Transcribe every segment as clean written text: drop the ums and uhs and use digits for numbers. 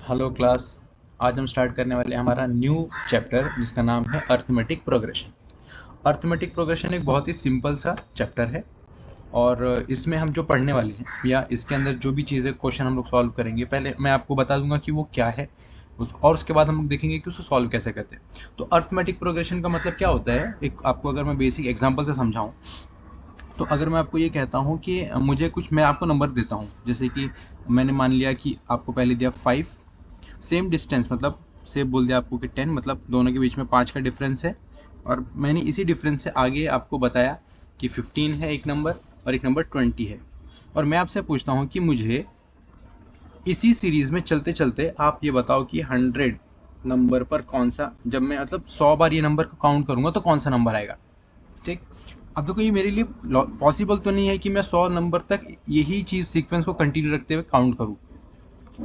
Hello class. आज हम start करने वाले हैं हमारा न्यू चैप्टर जिसका नाम है अर्थमेटिक प्रोग्रेशन। अर्थमेटिक प्रोग्रेशन एक बहुत ही सिंपल सा चैप्टर है और इसमें हम जो पढ़ने वाले हैं या इसके अंदर जो भी चीज़ें क्वेश्चन हम लोग सॉल्व करेंगे, पहले मैं आपको बता दूंगा कि वो क्या है और उसके बाद हम लोग देखेंगे कि उसको सॉल्व कैसे करते हैं। तो अर्थमेटिक प्रोग्रेशन का मतलब क्या होता है, एक आपको अगर मैं बेसिक एग्जाम्पल से समझाऊँ तो अगर मैं आपको ये कहता हूँ कि मुझे कुछ, मैं आपको नंबर देता हूँ, जैसे कि मैंने मान लिया कि आपको पहले दिया 5, सेम डिस्टेंस मतलब से बोल दिया आपको कि 10, मतलब दोनों के बीच में 5 का डिफरेंस है। और मैंने इसी डिफरेंस से आगे आपको बताया कि 15 है एक नंबर और एक नंबर 20 है। और मैं आपसे पूछता हूँ कि मुझे इसी सीरीज में चलते चलते आप ये बताओ कि 100 नंबर पर कौन सा, जब मैं मतलब 100 बार ये नंबर को काउंट करूंगा तो कौन सा नंबर आएगा। ठीक। अब देखो ये मेरे लिए पॉसिबल तो नहीं है कि मैं 100 नंबर तक यही चीज़ सीक्वेंस को कंटिन्यू रखते हुए काउंट करूँ।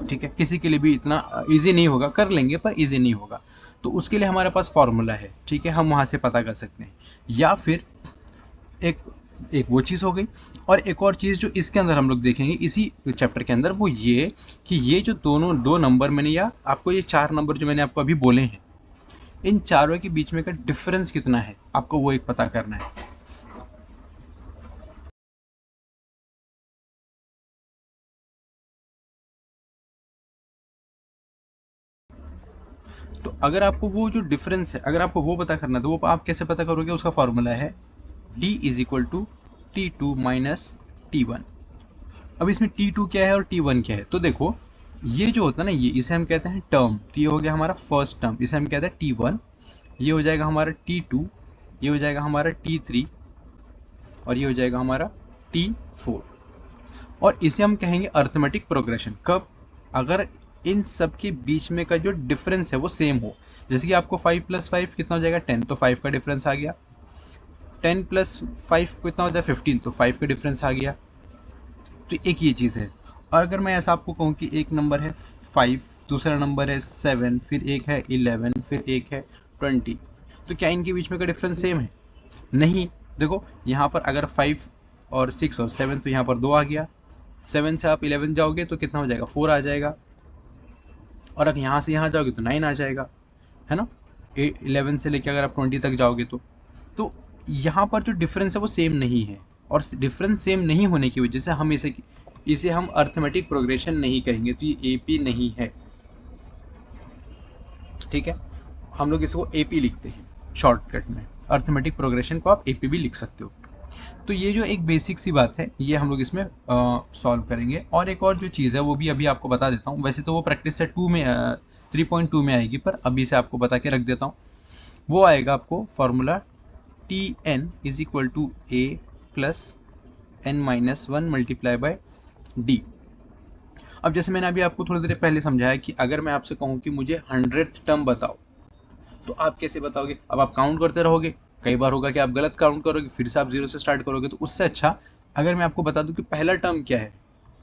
ठीक है, किसी के लिए भी इतना इजी नहीं होगा, कर लेंगे पर इजी नहीं होगा। तो उसके लिए हमारे पास फॉर्मूला है, ठीक है, हम वहाँ से पता कर सकते हैं। या फिर एक एक वो चीज़ हो गई। और एक और चीज़ जो इसके अंदर हम लोग देखेंगे इसी चैप्टर के अंदर, वो ये कि ये जो दोनों दो नंबर मैंने, या आपको ये 4 नंबर जो मैंने आपको अभी बोले हैं, इन चारों के बीच में का डिफरेंस कितना है आपको वो एक पता करना है। तो अगर आपको वो जो डिफरेंस है, अगर आपको वो पता करना है, तो वो आप कैसे पता करोगे, उसका फॉर्मूला है d is equal to T2 minus T1। अब इसमें T2 क्या है और T1 क्या है, तो देखो ये जो होता है ना, ये इसे हम कहते हैं टर्म, तो ये हो गया हमारा फर्स्ट टर्म, इसे हम कहते हैं T1। ये हो जाएगा हमारा T2, ये हो जाएगा हमारा T3 और ये हो जाएगा हमारा T4। और इसे हम कहेंगे अर्थमेटिक प्रोग्रेशन। कब? अगर इन सब के बीच में का जो डिफरेंस है वो सेम हो। जैसे कि आपको 5 प्लस 5 कितना हो जाएगा 10, तो 5 का डिफरेंस आ गया। 10 प्लस 5 कितना हो जाएगा 15, तो 5 का डिफरेंस आ गया। तो एक ये चीज़ है। और अगर मैं ऐसा आपको कहूँ कि एक नंबर है 5, दूसरा नंबर है 7, फिर एक है 11, फिर एक है 20, तो क्या इनके बीच में का डिफरेंस सेम है? नहीं। देखो यहाँ पर अगर 5 और 6 और 7, तो यहाँ पर 2 आ गया। 7 से आप 11 जाओगे तो कितना हो जाएगा, 4 आ जाएगा। और अगर यहाँ से यहाँ जाओगे तो 9 आ जाएगा, है ना। 11 से लेके अगर आप 20 तक जाओगे तो यहाँ पर जो डिफरेंस है वो सेम नहीं है। और डिफरेंस सेम नहीं होने की वजह से हम इसे हम अर्थमेटिक प्रोग्रेशन नहीं कहेंगे, तो ये एपी नहीं है। ठीक है, हम लोग इसको एपी लिखते हैं शॉर्टकट में। अर्थमेटिक प्रोग्रेशन को आप एपी भी लिख सकते हो। तो ये जो एक बेसिक सी बात है ये हम लोग इसमें सॉल्व करेंगे। और एक और जो चीज़ है वो भी अभी आपको बता देता हूँ, वैसे तो वो प्रैक्टिस सेट 2 में 3.2 में आएगी, पर अभी से आपको बता के रख देता हूँ। वो आएगा आपको formula T N is equal to A plus N minus 1 multiply by D. अब जैसे मैंने अभी आपको थोड़ी देर पहले समझाया कि अगर मैं आपसे कहूँ कि मुझे 100th टर्म बताओ, तो आप कैसे बताओगे? अब आप काउंट करते रहोगे, कई बार होगा कि आप गलत काउंट करोगे, फिर से आप जीरो से स्टार्ट करोगे। तो उससे अच्छा अगर मैं आपको बता दूं कि पहला टर्म क्या है,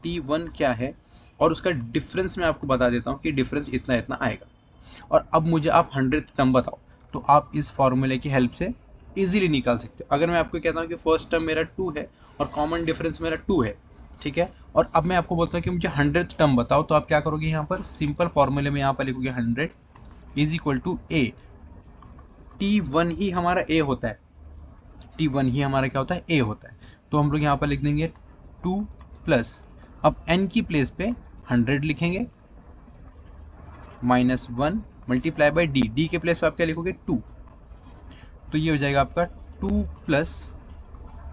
T1 क्या है, और उसका डिफरेंस मैं आपको बता देता हूँ कि डिफरेंस इतना इतना आएगा, और अब मुझे आप 100th टर्म बताओ, तो आप इस फॉर्मूले की हेल्प से इजीली निकाल सकते हो। अगर मैं आपको कहता हूँ कि फर्स्ट टर्म मेरा 2 है और कॉमन डिफरेंस मेरा 2 है, ठीक है, और अब मैं आपको बोलता हूँ कि मुझे 100th टर्म बताओ, तो आप क्या करोगे, यहाँ पर सिंपल फॉर्मूले में यहाँ पर लिखोगे 100 is equal to A. T1 ही हमारा A होता है, T1 ही हमारा क्या होता है, A होता है। तो हम लोग यहाँ पर लिख देंगे 2 प्लस, अब n की प्लेस पे 100 लिखेंगे, minus 1 multiply by D, D के प्लेस पे आप क्या लिखोगे 2, तो ये हो जाएगा आपका 2 प्लस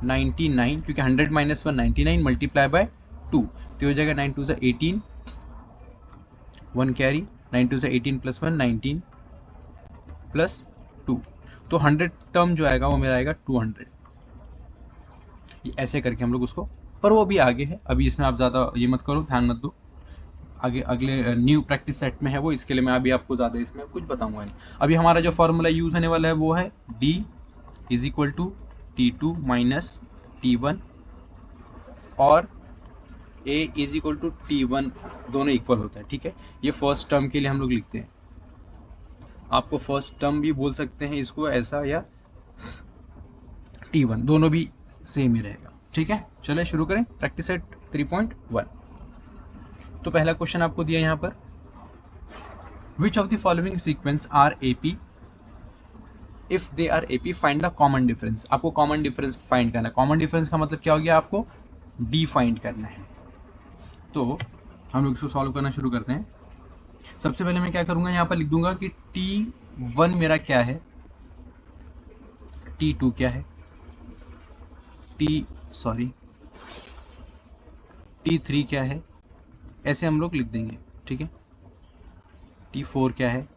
99, क्योंकि 100 माइनस 1 99 मल्टीप्लाई बाय 2, तो हो जाएगा 9 2 से 18, 1 कैरी, 9 2 से 18 प्लस 1 19 प्लस 2, तो 100 टर्म जो आएगा वो मेरा आएगा 200। ये ऐसे करके हम लोग उसको, पर वो भी आगे है, अभी इसमें आप ज़्यादा ये मत करो, ध्यान मत दो, आगे अगले न्यू प्रैक्टिस सेट में है वो, इसके लिए मैं अभी आपको ज़्यादा इसमें कुछ बताऊंगा नहीं। अभी हमारा जो फॉर्मूला यूज़ होने वाला है वो है d is equal to T2 minus T1 और a is equal to T1, दोनों इक्वल होता है। ठीक है, ये फर्स्ट टर्म के लिए हम लोग लिखते हैं, आपको फर्स्ट टर्म भी बोल सकते हैं इसको ऐसा, या T1, दोनों भी सेम ही रहेगा। ठीक है, चलिए शुरू करें प्रैक्टिस सेट 3.1। तो पहला क्वेश्चन आपको दिया यहाँ पर which of the following sequence are AP, if they are AP find the common difference. आपको कॉमन डिफरेंस फाइंड करना है। कॉमन डिफरेंस का मतलब क्या हो गया, आपको डी फाइंड करना है। तो हम लोग इसको सॉल्व करना शुरू करते हैं। सबसे पहले मैं क्या करूंगा, यहाँ पर लिख दूंगा कि T1 मेरा क्या है, T2 क्या है, T3 क्या है, ऐसे हम लोग लिख देंगे, ठीक है। T4 क्या है।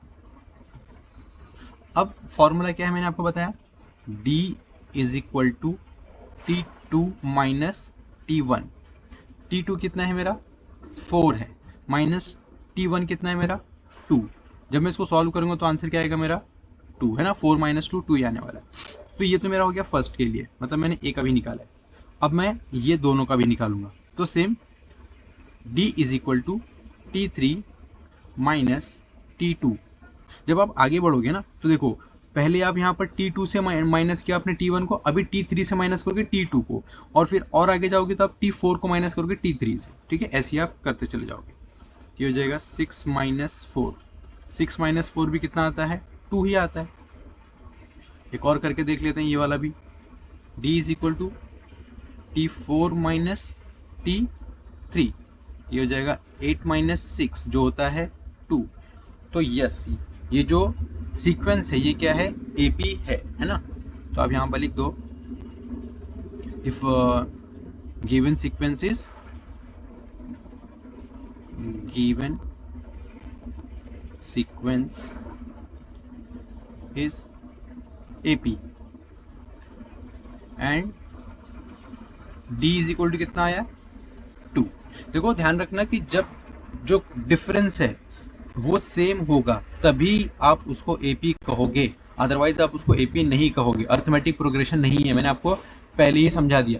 अब फॉर्मूला क्या है मैंने आपको बताया, D is equal to T2 minus T1। T2 कितना है मेरा 4 है, माइनस T1 कितना है मेरा 2। जब मैं इसको सॉल्व करूंगा तो आंसर क्या आएगा मेरा 2 है ना, 4 माइनस 2 ही आने वाला है। तो ये तो मेरा हो गया फर्स्ट के लिए, मतलब मैंने ए का भी निकाला है। अब मैं ये दोनों का भी निकालूंगा, तो same D is equal to T3 minus T2। जब आप आगे बढ़ोगे ना तो देखो, पहले आप यहाँ पर T2 से माइनस किया आपने T1 को, अभी T3 से माइनस करोगे T2 को, और फिर और आगे जाओगे तो आप T4 को माइनस करोगे T3 से, ठीक है। ऐसे ही आप करते चले जाओगे। ये हो जाएगा 6 माइनस 4। 6 माइनस 4 भी कितना आता है, 2 ही आता है। एक और करके देख लेते हैं ये वाला भी। D is equal to T4 minus T3, ये हो जाएगा 8 माइनस 6 जो होता है 2। तो यस, ये जो सीक्वेंस है ये क्या है, एपी है ना। तो आप यहाँ पर लिख दो, if given sequence is AP and D is equal to कितना आया 2। देखो ध्यान रखना कि जब जो डिफरेंस है वो सेम होगा तभी आप उसको एपी कहोगे, अदरवाइज आप उसको एपी नहीं कहोगे। अर्थमेटिक प्रोग्रेशन नहीं है, मैंने आपको पहले ही समझा दिया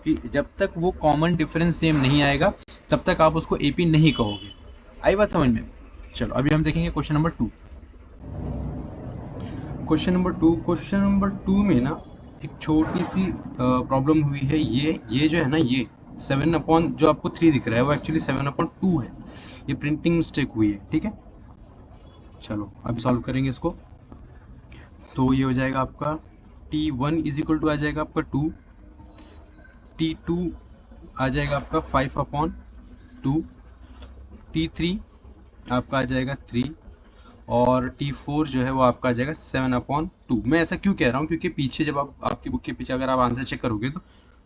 कि जब तक वो कॉमन डिफरेंस सेम नहीं आएगा तब तक आप उसको एपी नहीं कहोगे। आई बात समझ में। चलो अभी हम देखेंगे क्वेश्चन नंबर 2। क्वेश्चन नंबर 2 में ना एक छोटी सी प्रॉब्लम हुई है। ये जो है ना, ये 7 अपॉन जो आपको 3 दिख रहा है वो एक्चुअली 7 अपॉन 2 है। ये प्रिंटिंग मिस्टेक हुई है, ठीक है। चलो अभी सॉल्व करेंगे इसको। तो ये हो जाएगा आपका T1 इज इक्वल टू आ जाएगा आपका 2, T2 आ जाएगा आपका 5 अपॉन 2, T3 आपका आ जाएगा 3, और T4 जो है वो आपका आ जाएगा 7 अपॉन 2। मैं ऐसा क्यों कह रहा हूँ, क्योंकि पीछे जब आप आपकी बुक के पीछे अगर आप आंसर चेक करोगे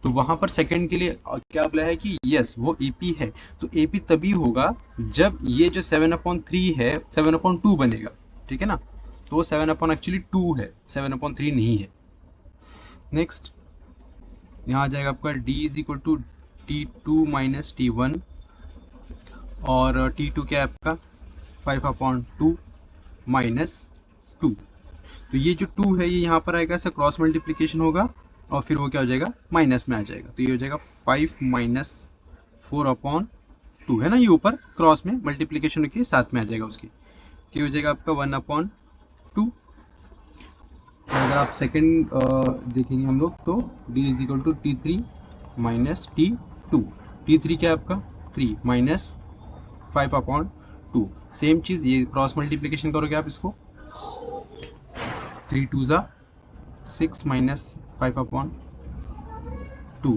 तो वहाँ पर सेकंड के लिए क्या बोला है कि यस वो एपी है। तो एपी तभी होगा जब ये जो 7 अपॉन 3 है 7 अपॉन 2 बनेगा, ठीक है ना। तो वो 7 अपॉन एक्चुअली 2 है, 7 अपॉन 3 नहीं है। नेक्स्ट यहाँ आ जाएगा आपका D is equal to T2 minus T1, और T2 क्या है आपका 5 अपॉन 2 माइनस 2। तो ये जो 2 है ये यहाँ पर आएगा, ऐसा क्रॉस मल्टीप्लीकेशन होगा और फिर वो क्या हो जाएगा माइनस में आ जाएगा। तो ये हो जाएगा 5 माइनस 4 अपॉन 2 है ना, ये ऊपर क्रॉस में मल्टीप्लीकेशन के साथ में आ जाएगा उसकी। तो ये हो जाएगा आपका 1 अपॉन 2। अगर आप सेकंड देखेंगे हम लोग तो D is equal to T3 minus T2। T3 क्या है आपका 3 माइनस 5 अपॉन 2। सेम चीज़, ये क्रॉस मल्टीप्लीकेशन करोगे आप इसको, 3 2 6 माइनस 5 अपॉन 2।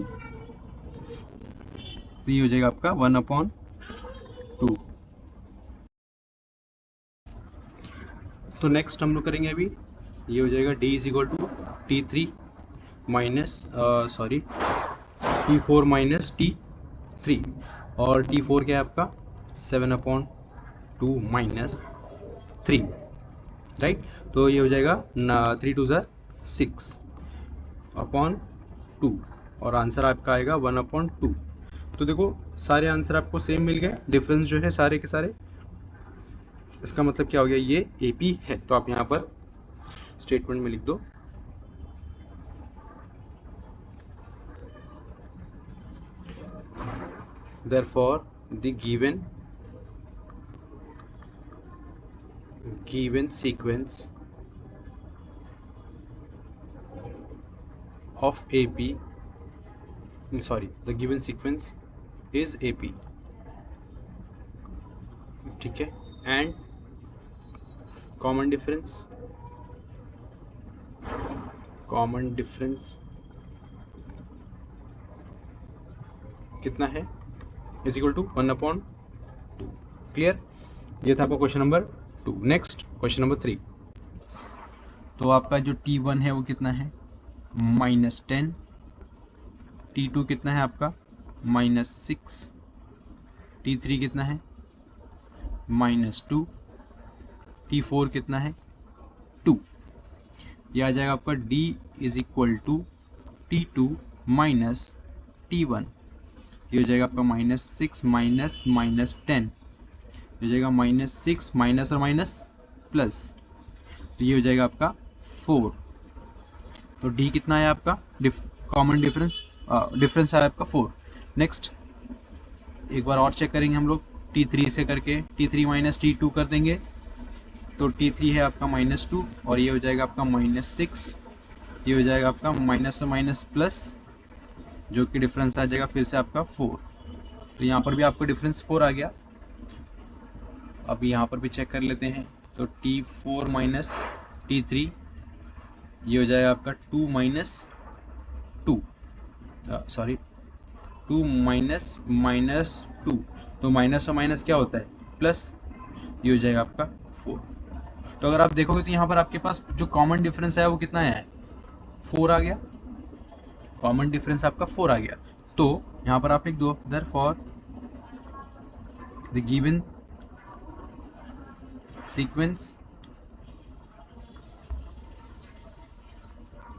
तो ये हो जाएगा आपका 1 अपॉन 2। तो नेक्स्ट हम लोग करेंगे अभी, ये हो जाएगा D is equal to T3 minus T4 minus T3, और T4 क्या है आपका 7 अपॉन 2 माइनस 3, राइट। तो ये हो जाएगा 3 2 6 अपॉन 2, और आंसर आपका आएगा 1 अपॉन 2। तो देखो सारे आंसर आपको सेम मिल गए, डिफरेंस जो है सारे के सारे। इसका मतलब क्या हो गया, ये एपी है। तो आप यहाँ पर स्टेटमेंट में लिख दो, therefore the given sequence of AP, the given sequence is AP, ठीक है। and कॉमन डिफरेंस कितना है, इज इक्वल टू 1/2। क्लियर? ये था आपका question number 2। Next question number 3। तो आपका जो T1 है वो कितना है, -10। T2 कितना है आपका, -6। T3 कितना है, -2। T4 कितना है, 2। ये आ जाएगा आपका D is equal to T2 minus T1। ये हो जाएगा आपका -6 माइनस -10, हो जाएगा -6 माइनस और माइनस प्लस, तो ये हो जाएगा आपका 4। तो D कितना है आपका, कॉमन डिफरेंस है आपका 4। नेक्स्ट एक बार और चेक करेंगे हम लोग T3 से करके, T3 माइनस T2 कर देंगे तो T3 है आपका -2 और ये हो जाएगा आपका -6। ये हो जाएगा आपका माइनस और माइनस प्लस, जो कि डिफरेंस आ जाएगा फिर से आपका 4। तो यहाँ पर भी आपका डिफरेंस 4 आ गया। अब यहाँ पर भी चेक कर लेते हैं तो T4 माइनस T3, ये हो जाएगा आपका 2 माइनस 2 -2। तो माइनस और माइनस क्या होता है, प्लस। ये हो जाएगा आपका 4। तो अगर आप देखोगे तो यहाँ पर आपके पास जो कॉमन डिफरेंस है वो कितना है, 4 आ गया। कॉमन डिफरेंस आपका 4 आ गया। तो यहाँ पर आप लिख दो therefore the given sequence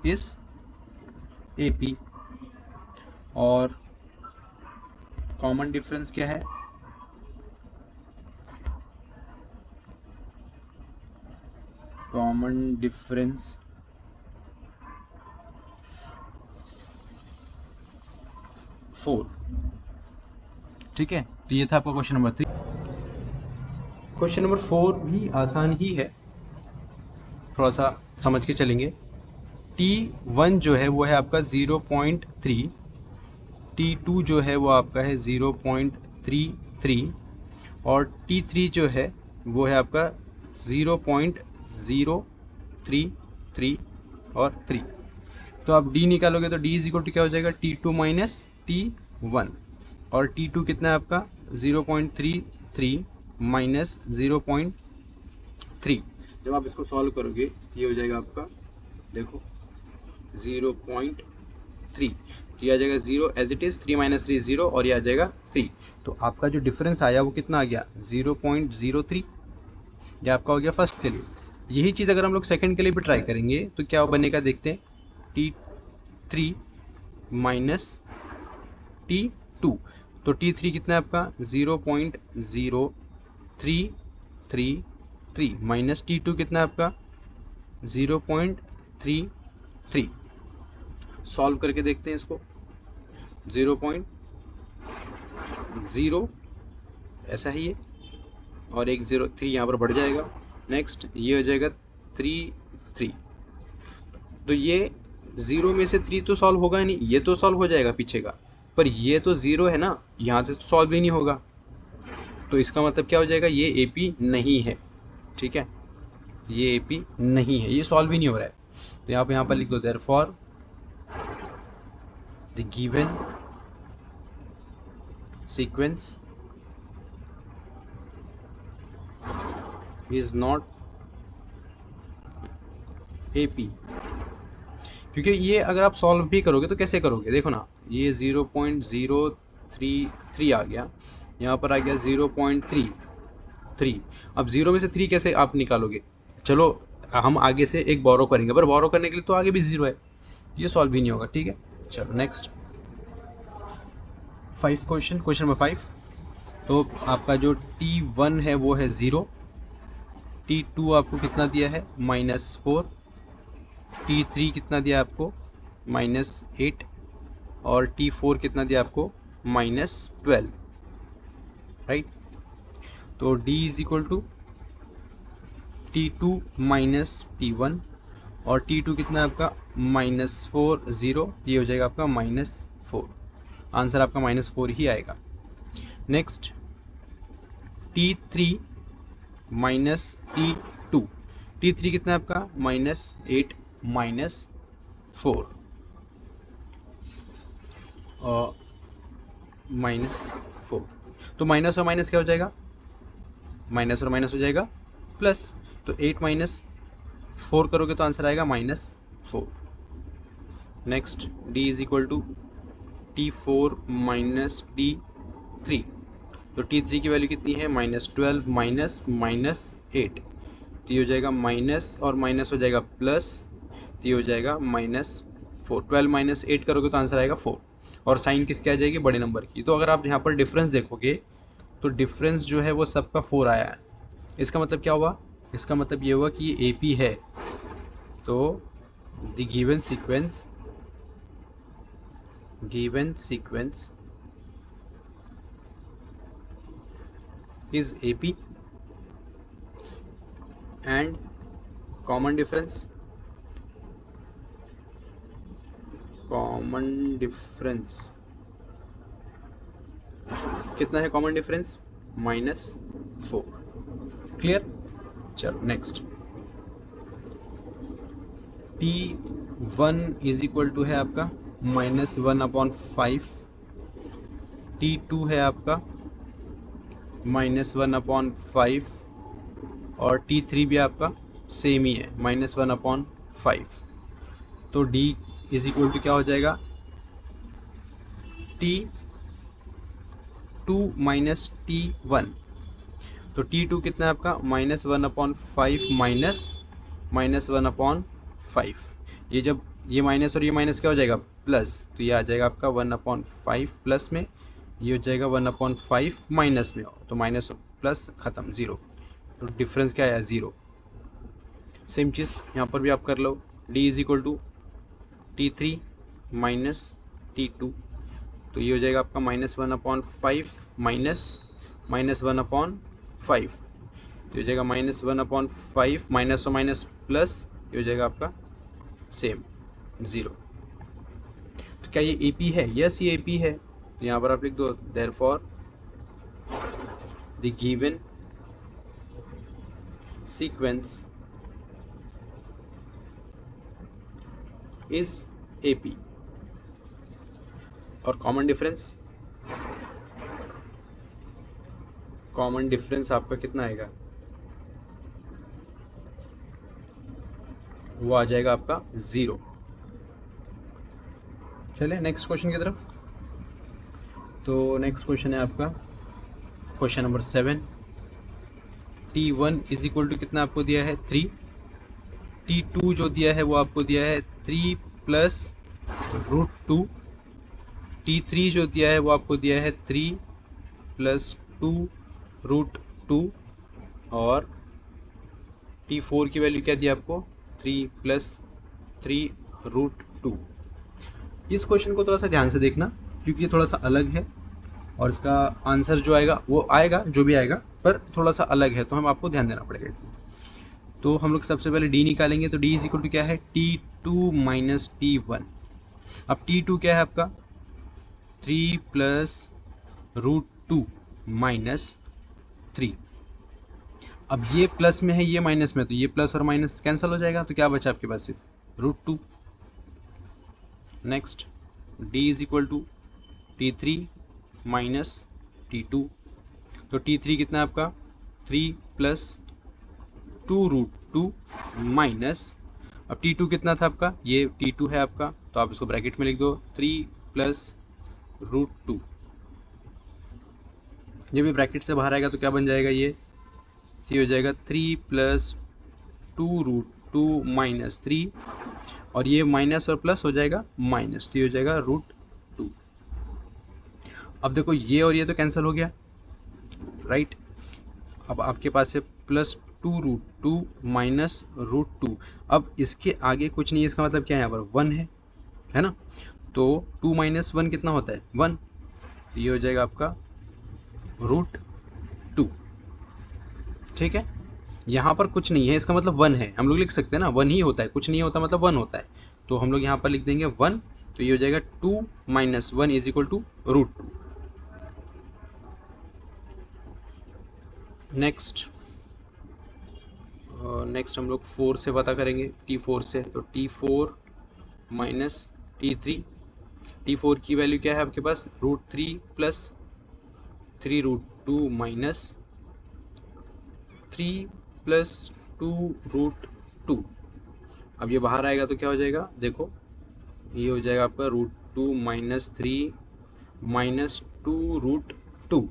is AP। और कॉमन डिफरेंस क्या है, कॉमन डिफरेंस फोर। ठीक है, तो ये था आपका क्वेश्चन नंबर 3। क्वेश्चन नंबर 4 भी आसान ही है, थोड़ा सा समझ के चलेंगे। T1 जो है वो है आपका 0.3, T2 जो है वो आपका है 0.33 और T3 जो है वो है आपका 0.033 और 3। तो आप D निकालोगे तो D इज इक्वल टू क्या हो जाएगा, T2 माइनस T1। और T2 कितना है आपका 0.33 माइनस 0.3। जब आप इसको सॉल्व करोगे ये हो जाएगा आपका, देखो 0.3, तो ये आ जाएगा 0 एज इट इज, 3 माइनस 3 0 और ये आ जाएगा 3। तो आपका जो डिफरेंस आया वो कितना आ गया, 0.03। ये आपका हो गया फर्स्ट के लिए। यही चीज़ अगर हम लोग सेकंड के लिए भी ट्राई करेंगे तो क्या बनेगा देखते हैं, T3 माइनस T2। तो T3 कितना है आपका 0.0333 माइनस T2 कितना है आपका 0.33। सॉल्व करके देखते हैं इसको, 0.0 ऐसा ही है और एक 0.3 यहाँ पर बढ़ जाएगा। नेक्स्ट ये हो जाएगा 3। तो ये 0 में से 3 तो सॉल्व होगा नहीं, ये तो सॉल्व हो जाएगा पीछे का, पर ये तो 0 है ना, यहाँ से तो सॉल्व ही नहीं होगा। तो इसका मतलब क्या हो जाएगा, ये AP नहीं है। ठीक है, ये AP नहीं है, ये सॉल्व ही नहीं हो रहा है। तो आप यहाँ पर लिख दो therefore the given sequence is not AP। क्योंकि ये अगर आप सॉल्व भी करोगे तो कैसे करोगे, देखो ना, ये 0.033 आ गया, यहाँ पर आ गया 0.33। अब 0 में से 3 कैसे आप निकालोगे, चलो हम आगे से एक बोरो करेंगे, पर बोरो करने के लिए तो आगे भी 0 है, ये सॉल्व भी नहीं होगा। ठीक है, चलो नेक्स्ट 5 क्वेश्चन नंबर 5। तो आपका जो T1 है वो है 0, T2 आपको कितना दिया है -4, T3 कितना दिया आपको -8 और T4 कितना दिया आपको -12। राइट, तो D is equal to T2 minus T1 और T2 कितना है आपका -4 0, ये हो जाएगा आपका -4। आंसर आपका -4 ही आएगा। Next T3 minus T2, T3 कितना है आपका -8 -4 और -4। तो माइनस और माइनस क्या हो जाएगा, माइनस और माइनस हो जाएगा प्लस। तो 8 -4 करोगे तो आंसर आएगा -4। Next D is equal to T4 -T3। तो T3 की वैल्यू कितनी है, -12 -8। तो ये हो जाएगा माइनस और माइनस हो जाएगा प्लस, तो ये हो जाएगा -4। 12 -8 करोगे तो आंसर आएगा 4। और साइन किसकी आ जाएगी, बड़े नंबर की। तो अगर आप यहाँ पर डिफरेंस देखोगे तो डिफरेंस जो है वो सबका 4 आया है। इसका मतलब क्या हुआ, इसका मतलब ये हुआ कि ये AP है। तो the given sequence is AP and common difference कितना है, कॉमन डिफरेंस -4। क्लियर। चलो next T1 is equal to है आपका -1/5। T2 है आपका -1/5 और T3 भी आपका सेम ही है -1/5। तो D इज इक्वल टू क्या हो जाएगा, T2 -T1। तो T2 कितना है आपका -1/5 -1/5। ये जब ये माइनस और ये माइनस क्या हो जाएगा, प्लस। तो ये आ जाएगा आपका 1/5 प्लस में, ये हो जाएगा 1/5 माइनस में। तो माइनस प्लस खत्म, 0। तो डिफरेंस क्या है, 0। सेम चीज़ यहाँ पर भी आप कर लो। D is equal to T3 -T2। तो ये हो जाएगा आपका -1/5 -1/5। तो ये हो जाएगा -1/5 माइनस और माइनस प्लस, ये हो जाएगा आपका सेम 0। तो क्या ये AP है, यस ये AP है। तो यहाँ पर आप लिख दो therefore the given sequence is AP। और कॉमन डिफरेंस आपका कितना आएगा, वो आ जाएगा आपका 0। चलिए नेक्स्ट क्वेश्चन की तरफ। तो नेक्स्ट क्वेश्चन है आपका question number 7। T1 is equal to कितना आपको दिया है, 3। T2 जो दिया है वो आपको दिया है 3 + √2। T3 जो दिया है वो आपको दिया है 3 + 2√2। और T4 की वैल्यू क्या दी आपको, 3 + 3√2। इस क्वेश्चन को थोड़ा सा ध्यान से देखना क्योंकि ये थोड़ा सा अलग है और इसका आंसर जो आएगा वो आएगा, जो भी आएगा, पर थोड़ा सा अलग है, तो हम आपको ध्यान देना पड़ेगा इसमें। तो हम लोग सबसे पहले D निकालेंगे। तो D इज इक्वल टू क्या है, T2 - T1। अब T2 क्या है आपका, 3 + √2 - 3। अब ये प्लस में है, ये माइनस में, तो ये प्लस और माइनस कैंसिल हो जाएगा। तो क्या बचा आपके पास, सिर्फ √2। Next D is equal to T3 - T2। तो T3 कितना है आपका, 3 + 2√2 माइनस, अब T2 कितना था आपका, ये T2 है आपका, तो आप इसको ब्रैकेट में लिख दो 3 + √2। जब ये ब्रैकेट से बाहर आएगा तो क्या बन जाएगा, ये हो जाएगा 3 + 2√2 - 3। और ये माइनस और प्लस हो जाएगा माइनस, तो ये हो जाएगा √2। अब देखो ये और ये तो कैंसिल हो गया, राइट। अब आपके पास है +2√2 - √2। अब इसके आगे कुछ नहीं है, इसका मतलब क्या है, यहाँ पर 1 है ना। तो 2 - 1 कितना होता है, 1। तो ये हो जाएगा आपका √2। ठीक है, यहाँ पर कुछ नहीं है, इसका मतलब 1 है। हम लोग लिख सकते हैं ना, 1 ही होता है, कुछ नहीं होता मतलब 1 होता है। तो हम लोग यहाँ पर लिख देंगे 1। तो ये हो जाएगा 2 - 1 इज इक्वल टू √2। नेक्स्ट हम लोग 4 से पता करेंगे, T4 से। तो T4 माइनस T3, T4 की वैल्यू क्या है आपके पास, √3 प्लस 3√2 माइनस 3 प्लस 2√2। अब ये बाहर आएगा तो क्या हो जाएगा, देखो ये हो जाएगा आपका √2 माइनस 3 माइनस 2√2।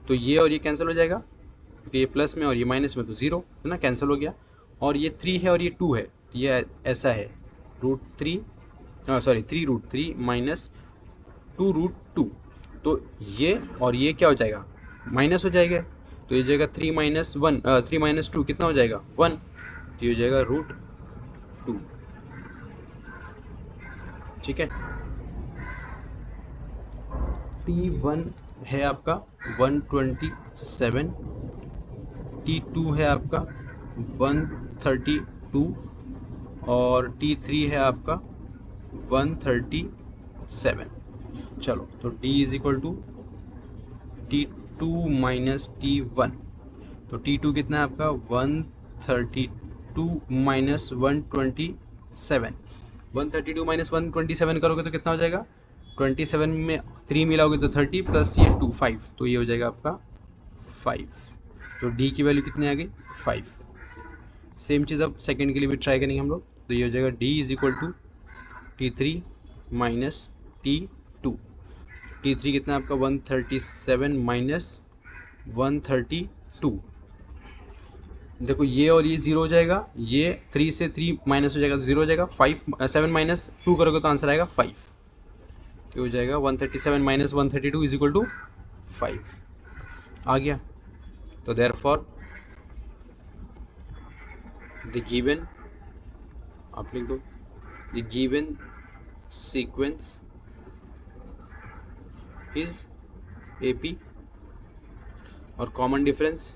तो ये और ये कैंसिल हो जाएगा, क्योंकि ये प्लस में और ये माइनस में, तो 0 है ना, कैंसिल हो गया। और ये 3 है और ये 2 है, तो ये ऐसा है √3 माइनस 2√2। तो ये और ये क्या हो जाएगा, माइनस हो जाएगा। तो ये जाएगा 3 माइनस 2 कितना हो जाएगा, 1। तो ये हो जाएगा √2। ठीक है। T1 है आपका 127, T2 है आपका 132 और T3 है आपका 137। चलो, तो D is equal to T2 minus T1। तो T2 कितना है आपका 132 माइनस 127। 132 माइनस 127 करोगे तो कितना हो जाएगा, 27 में 3 मिलाओगे तो 30 प्लस ये 2 5, तो ये हो जाएगा आपका 5। तो D की वैल्यू कितनी आ गई, 5। सेम चीज़ अब सेकंड के लिए भी ट्राई करेंगे हम लोग। तो ये हो जाएगा D is equal to T3 minus T2। T3 कितना आपका 137 माइनस 132। देखो ये और ये 0 हो जाएगा, ये 3 से 3 माइनस हो जाएगा तो 0 हो जाएगा। 7 माइनस 2 करोगे तो आंसर आएगा 5। तो हो जाएगा 137 माइनस 132 इज इक्वल टू 5 आ गया। तो देयरफॉर द गिवन, आप लिख दो, the given sequence is AP और कॉमन डिफरेंस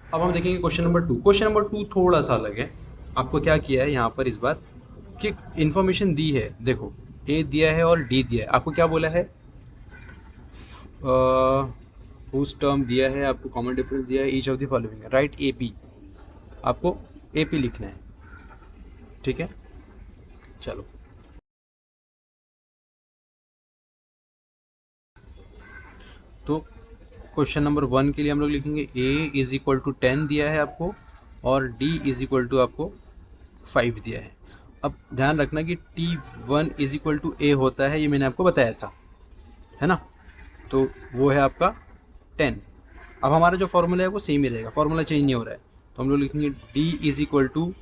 अब हम देखेंगे क्वेश्चन नंबर 2। क्वेश्चन नंबर 2 थोड़ा सा अलग है। आपको क्या किया है यहाँ पर इस बार कि इन्फॉर्मेशन दी है, देखो A दिया है और D दिया है। आपको क्या बोला है, उस टर्म दिया है आपको, कॉमन डिफरेंस दिया है, each of the following, right AP। आपको AP लिखना है, ठीक है। चलो, तो क्वेश्चन नंबर 1 के लिए हम लोग लिखेंगे A इज इक्वल टू 10 दिया है आपको और D इज इक्वल टू आपको 5 दिया है। अब ध्यान रखना कि T1 is equal to A होता है, ये मैंने आपको बताया था, है ना। तो वो है आपका 10। अब हमारा जो फॉर्मूला है वो सेम ही रहेगा, फॉर्मूला चेंज नहीं हो रहा है। तो हम लोग लिखेंगे D is equal to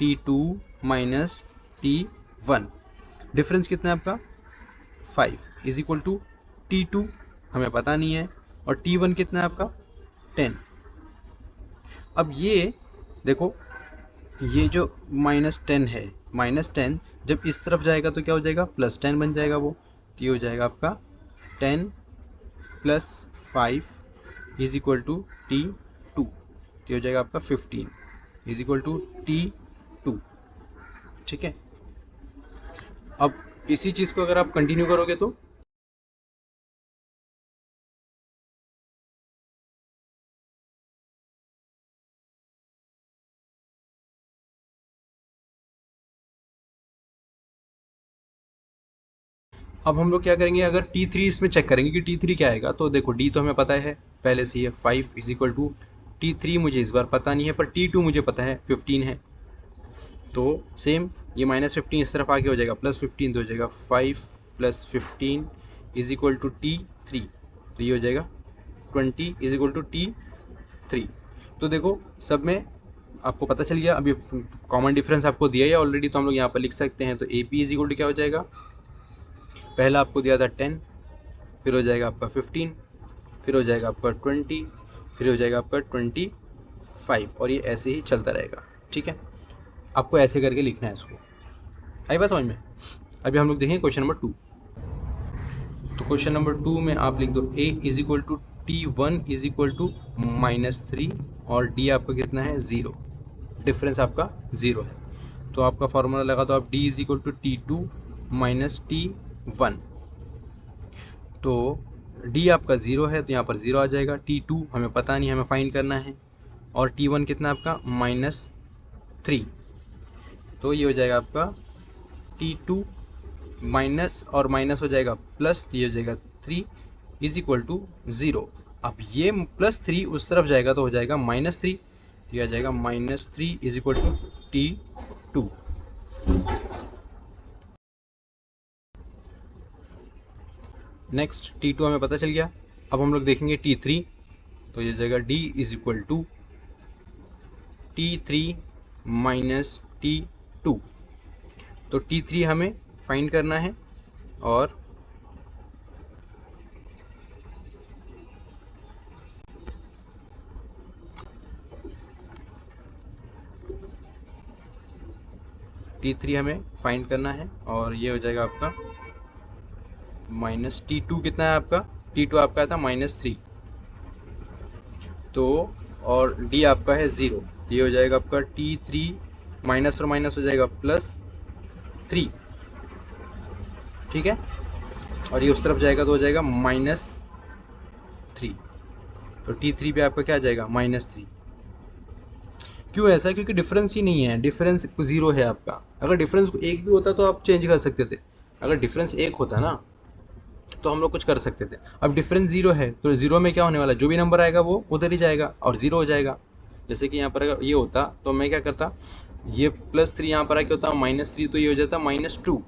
T2 minus T1। Difference कितना है आपका 5 इज इक्वल टू T2 हमें पता नहीं है, और T1 कितना है आपका 10। अब ये देखो, ये जो -10 है, -10 जब इस तरफ जाएगा तो क्या हो जाएगा, +10 बन जाएगा वो। तो ये हो जाएगा आपका 10 plus 5 is equal to T2। तो हो जाएगा आपका 15 इज इक्वल टू T2। ठीक है। अब इसी चीज़ को अगर आप कंटिन्यू करोगे तो अब हम लोग क्या करेंगे, अगर T3 इसमें चेक करेंगे कि T3 क्या आएगा। तो देखो D तो हमें पता है पहले से ही है, 5 इज इक्वल टू T3 मुझे इस बार पता नहीं है, पर T2 मुझे पता है 15 है। तो सेम ये -15 इस तरफ आगे हो जाएगा, +15 तो हो जाएगा 5 + 15 इज इक्वल टू T3। तो ये हो जाएगा 20 इज इक्वल टू T3। तो देखो सब में आपको पता चल गया। अभी कॉमन डिफरेंस आपको दिया है ऑलरेडी, तो हम लोग यहाँ पर लिख सकते हैं। तो AP इज इक्वल टू क्या हो जाएगा, पहला आपको दिया था 10, फिर हो जाएगा आपका 15, फिर हो जाएगा आपका 20, फिर हो जाएगा आपका 25, और ये ऐसे ही चलता रहेगा। ठीक है। आपको ऐसे करके लिखना है इसको। आई बात समझ में? अभी हम लोग देखेंगे क्वेश्चन नंबर 2। तो क्वेश्चन नंबर 2 में आप लिख दो a is equal to T1 is equal to -3 और d आपका कितना है 0, डिफरेंस आपका 0 है। तो आपका फॉर्मूला लगा तो आप d is equal to T2 minus T1। तो d आपका 0 है तो यहाँ पर 0 आ जाएगा। T2 हमें पता नहीं, हमें फाइंड करना है, और T1 कितना आपका -3। तो ये हो जाएगा आपका T2 माइनस और माइनस हो जाएगा प्लस, ये हो जाएगा 3 इज इक्वल टू 0। अब ये +3 उस तरफ जाएगा तो हो जाएगा -3, तो यह आ जाएगा -3 is equal to T2। Next T2 हमें पता चल गया। अब हम लोग देखेंगे T3, तो ये जाएगा D is equal to T3 minus T2। तो T3 हमें फाइंड करना है, और T3 हमें फाइंड करना है, और ये हो जाएगा आपका माइनस T2 कितना है आपका, T2 आपका था -3, तो और D आपका है 0, तो ये हो जाएगा आपका T3 माइनस और माइनस हो जाएगा +3, ठीक है, और ये उस तरफ जाएगा तो हो जाएगा -3। तो T3 पे आपका क्या आ जाएगा -3। क्यों ऐसा? क्योंकि डिफरेंस ही नहीं है, डिफरेंस 0 है आपका। अगर डिफरेंस 1 भी होता तो आप चेंज कर सकते थे। अगर डिफरेंस 1 होता ना तो हम लोग कुछ कर सकते थे। अब डिफरेंस 0 है तो 0 में क्या होने वाला है, जो भी नंबर आएगा वो उधर ही जाएगा और 0 हो जाएगा। जैसे कि यहाँ पर अगर ये होता तो मैं क्या करता, ये +3 यहाँ पर आके होता -3, तो ये हो जाता -2,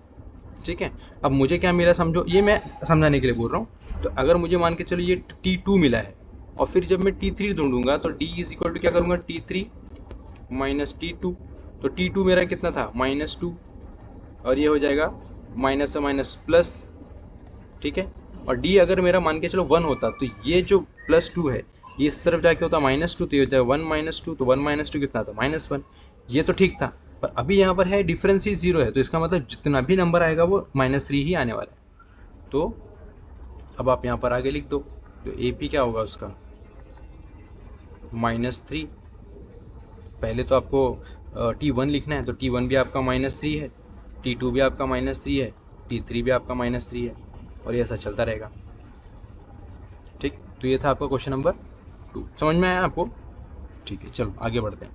ठीक है। अब मुझे क्या मिला समझो, ये मैं समझाने के लिए बोल रहा हूँ। तो अगर मुझे मान के चलो ये T2 मिला है, और फिर जब मैं T3 ढूंढूंगा तो D इज इक्वल टू क्या करूँगा, T3 माइनस T2। तो T2 मेरा कितना था -2, और ये हो जाएगा माइनस और माइनस प्लस, ठीक है। और D अगर मेरा मान के चलो 1 होता तो ये जो +2 है ये इस तरफ जाके होता -2, तो ये हो जाएगा 1 - 2, तो 1 - 2 कितना था -1। ये तो ठीक था, पर अभी यहाँ पर है डिफरेंस ही 0 है, तो इसका मतलब जितना भी नंबर आएगा वो -3 ही आने वाला है। तो अब आप यहाँ पर आगे लिख दो, तो AP क्या होगा उसका -3। पहले तो आपको T1 लिखना है, तो T1 भी आपका -3 है, T2 भी आपका -3 है, T3 भी आपका -3 है, और ये ऐसा चलता रहेगा, ठीक। तो ये था आपका क्वेश्चन नंबर 2। समझ में आया आपको? ठीक है, चलो आगे बढ़ते हैं।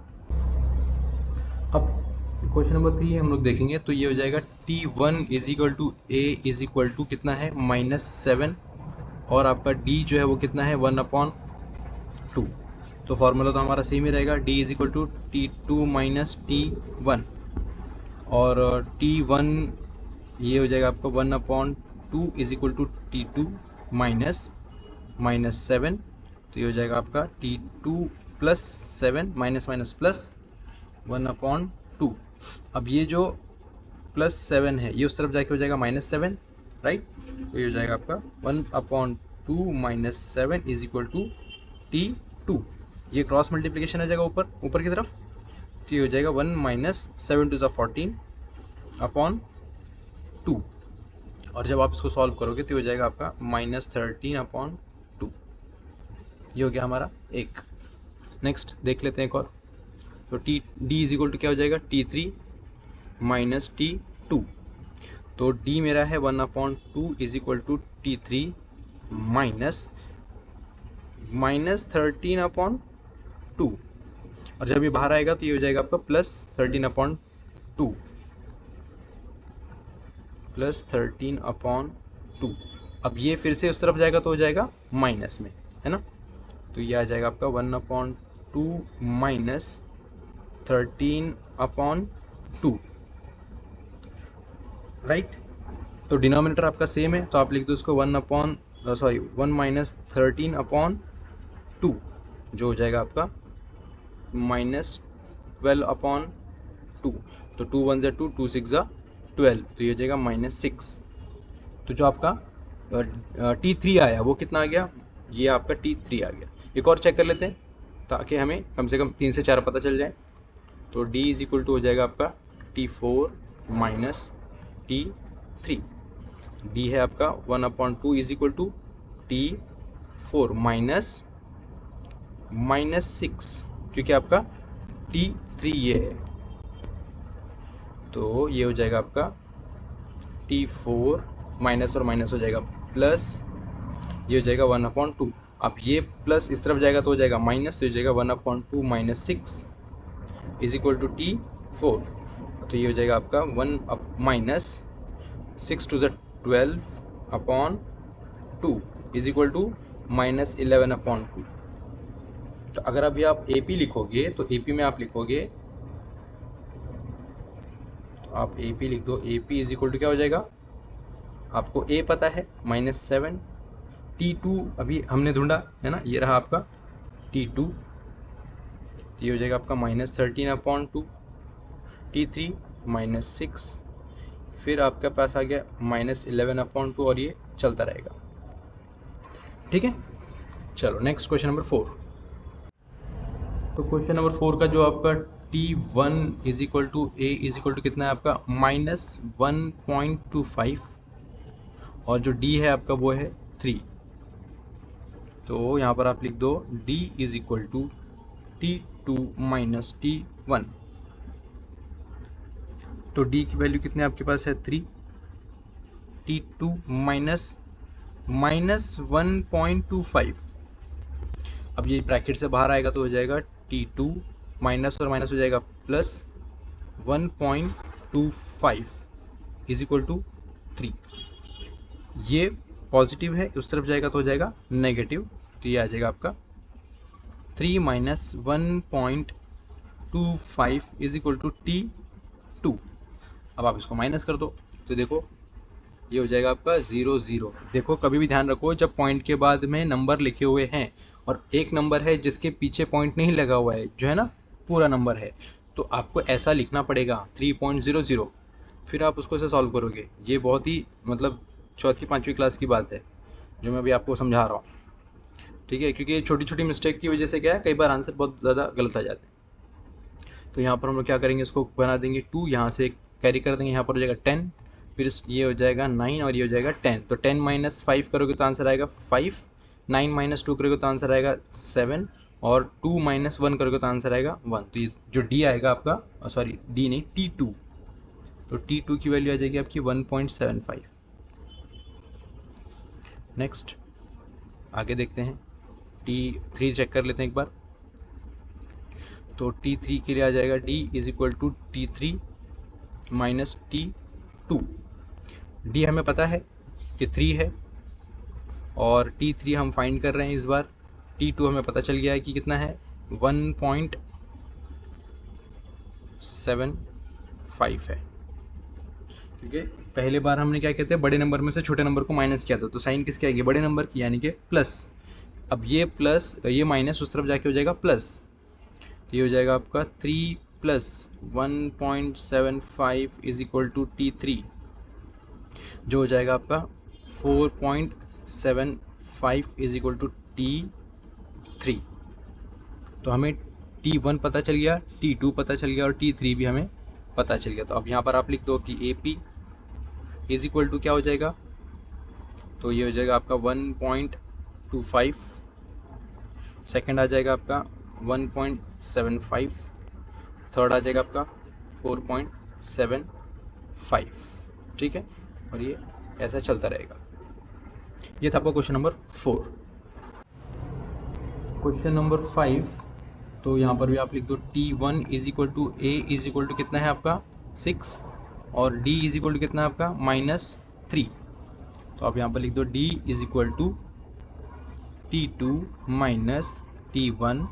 अब क्वेश्चन नंबर 3 हम लोग देखेंगे, तो ये हो जाएगा T1 is equal to A is equal to कितना है -7, और आपका D जो है वो कितना है 1/2। तो फॉर्मूला तो हमारा सेम ही रहेगा, D is equal to T2 minus T1, और T1 ये हो जाएगा आपका 1/2 is equal to T2 minus -7, तो ये हो जाएगा आपका T2 plus 7 minus minus plus 1/2। अब ये जो +7 है ये उस तरफ जाके हो जाएगा -7, राइट। तो ये हो जाएगा आपका 1/2 minus 7 is equal to T2। ये क्रॉस मल्टीप्लिकेशन आ जाएगा ऊपर की तरफ, तो ये हो जाएगा 1 - 7 to the 14/2, और जब आप इसको सॉल्व करोगे तो हो जाएगा आपका -13/2। ये हो गया हमारा एक। नेक्स्ट देख लेते हैं एक और। तो D इज इक्वल टू क्या हो जाएगा T3 माइनस T2। तो D मेरा है 1/2 is equal to T3 minus -13/2, और जब ये बाहर आएगा तो ये हो जाएगा आपका +13/2, +13/2। अब ये फिर से उस तरफ जाएगा तो हो जाएगा माइनस में, है ना। तो ये आ जाएगा आपका 1/2 माइनस 13/2, राइट। तो डिनोमिनेटर आपका सेम है, तो आप लिख दो उसको 1 माइनस 13/2, जो हो जाएगा आपका -12/2। तो 2 1 ज़ा 2, 2 6 ज़ा 12, तो ये हो जाएगा -6। तो जो आपका T3 आया वो कितना आ गया, ये आपका T3 आ गया। एक और चेक कर लेते हैं ताकि हमें कम से कम 3 से 4 पता चल जाए। तो d इज इक्वल टू हो जाएगा आपका T4 माइनस T3। d है आपका 1/2 इज इक्वल टू T4 -6, क्योंकि आपका T3 ये है, तो ये हो जाएगा आपका T4 माइनस और माइनस हो जाएगा प्लस, ये हो जाएगा 1/2। अब ये प्लस इस तरफ जाएगा तो हो जाएगा माइनस, तो हो जाएगा 1/2 minus 6 is equal to T4। तो ये हो जाएगा आपका 1 माइनस 6 टू ज़ 12/2 इज इक्वल टू -11/2। तो अगर अभी आप AP लिखोगे तो AP में आप लिखोगे, तो आप AP लिख दो, AP इज इक्वल टू क्या हो जाएगा, आपको A पता है -7, T2 अभी हमने ढूंढा है ना, ये रहा आपका T2, ये हो जाएगा आपका -13/2, T3 -6, फिर आपके पास आ गया -11/2 और ये चलता रहेगा। ठीक है, चलो नेक्स्ट क्वेश्चन नंबर 4। तो क्वेश्चन नंबर 4 का जो आपका T1 is equal to A is equal to कितना है आपका -1.25 और जो D है आपका वो है 3। तो यहाँ पर आप लिख दो D is equal to T2 minus T1। तो D की वैल्यू कितने आपके पास है 3, T2 -1.25। अब ये ब्रैकेट से बाहर आएगा तो हो जाएगा T2 माइनस और माइनस हो जाएगा प्लस 1.25 इज इक्वल टू 3। ये पॉजिटिव है, उस तरफ जाएगा तो हो जाएगा नेगेटिव, तो ये आ जाएगा आपका 3 minus 1.25 is equal to T2। अब आप इसको माइनस कर दो तो देखो ये हो जाएगा आपका 0 0। देखो कभी भी ध्यान रखो, जब पॉइंट के बाद में नंबर लिखे हुए हैं और एक नंबर है जिसके पीछे पॉइंट नहीं लगा हुआ है, जो है ना पूरा नंबर है, तो आपको ऐसा लिखना पड़ेगा 3.00, फिर आप उसको ऐसे सॉल्व करोगे। ये बहुत ही मतलब चौथी पाँचवीं क्लास की बात है जो मैं अभी आपको समझा रहा हूँ। ठीक है, क्योंकि छोटी छोटी मिस्टेक की वजह से क्या है, कई बार आंसर बहुत ज़्यादा गलत आ जाते हैं। तो यहाँ पर हम लोग क्या करेंगे, इसको बना देंगे 2, यहाँ से कैरी कर देंगे, यहाँ पर हो जाएगा 10, फिर ये हो जाएगा 9 और ये हो जाएगा 10। तो 10 माइनस 5 करोगे तो आंसर आएगा 5, 9 माइनस 2 करोगे तो आंसर आएगा 7 और 2 माइनस 1 करोगे तो आंसर आएगा 1। तो ये जो D आएगा आपका, सॉरी D नहीं T2, तो T2 की वैल्यू आ जाएगी आपकी 1.75। नेक्स्ट आगे देखते हैं, T3 चेक कर लेते हैं एक बार। तो T3 के लिए आ जाएगा D is equal to T3 minus T2। D हमें पता है कि 3 है और T3 हम फाइंड कर रहे हैं इस बार। T2 हमें पता चल गया है कि कितना है, 1.75 है, क्योंकि पहले बार हमने क्या कहते हैं, बड़े नंबर में से छोटे नंबर को माइनस किया था, तो साइन किसकी आएगी, बड़े नंबर की, यानी कि प्लस। अब ये प्लस ये माइनस उस तरफ जाके हो जाएगा प्लस, तो ये हो जाएगा आपका 3 plus 1.75 is equal to T3, जो हो जाएगा आपका 4.75 इज इक्वल टू T3। तो हमें T1 पता चल गया, T2 पता चल गया और T3 भी हमें पता चल गया। तो अब यहाँ पर आप लिख दो कि AP इज इक्वल टू क्या हो जाएगा, तो ये हो जाएगा आपका 1.25, सेकंड आ जाएगा आपका 1.75, थर्ड आ जाएगा आपका 4.75। ठीक है, और ये ऐसा चलता रहेगा। ये था आपका क्वेश्चन नंबर 4। क्वेश्चन नंबर 5, तो यहाँ पर भी आप लिख दो T1 is equal to A is equal to कितना है आपका 6 और D इज इक्वल टू कितना है आपका -3। तो आप यहाँ पर लिख दो D is equal to T2 minus T1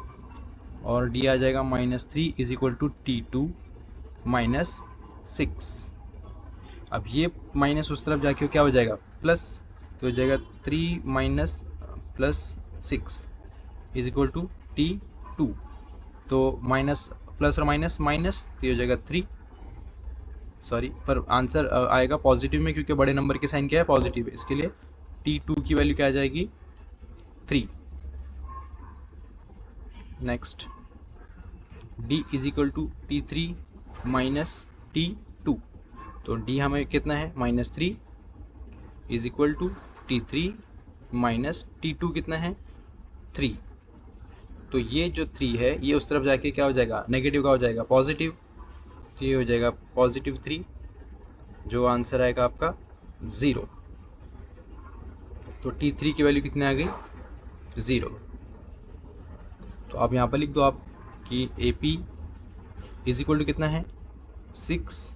और D आ जाएगा -3 is equal to T2 minus 6। अब ये माइनस उस तरफ जाके क्या हो जाएगा प्लस, तो हो जाएगा 3 minus plus 6 is equal to T2। तो माइनस प्लस और माइनस माइनस, तो हो जाएगा 3, सॉरी पर आंसर आएगा पॉजिटिव में, क्योंकि बड़े नंबर की साइन क्या है, पॉजिटिव है, इसके लिए T2 की वैल्यू क्या आ जाएगी 3। Next d is equal to T3 minus T2। तो d हमें कितना है -3 is equal to T3 minus T2 कितना है 3। तो ये जो 3 है ये उस तरफ जाके क्या हो जाएगा, नेगेटिव का हो जाएगा पॉजिटिव। तो ये हो जाएगा +3, जो आंसर आएगा आपका 0। तो T3 की वैल्यू कितनी आ गई 0। तो अब यहाँ पर लिख दो आप कि AP इज इक्वल टू कितना है 6,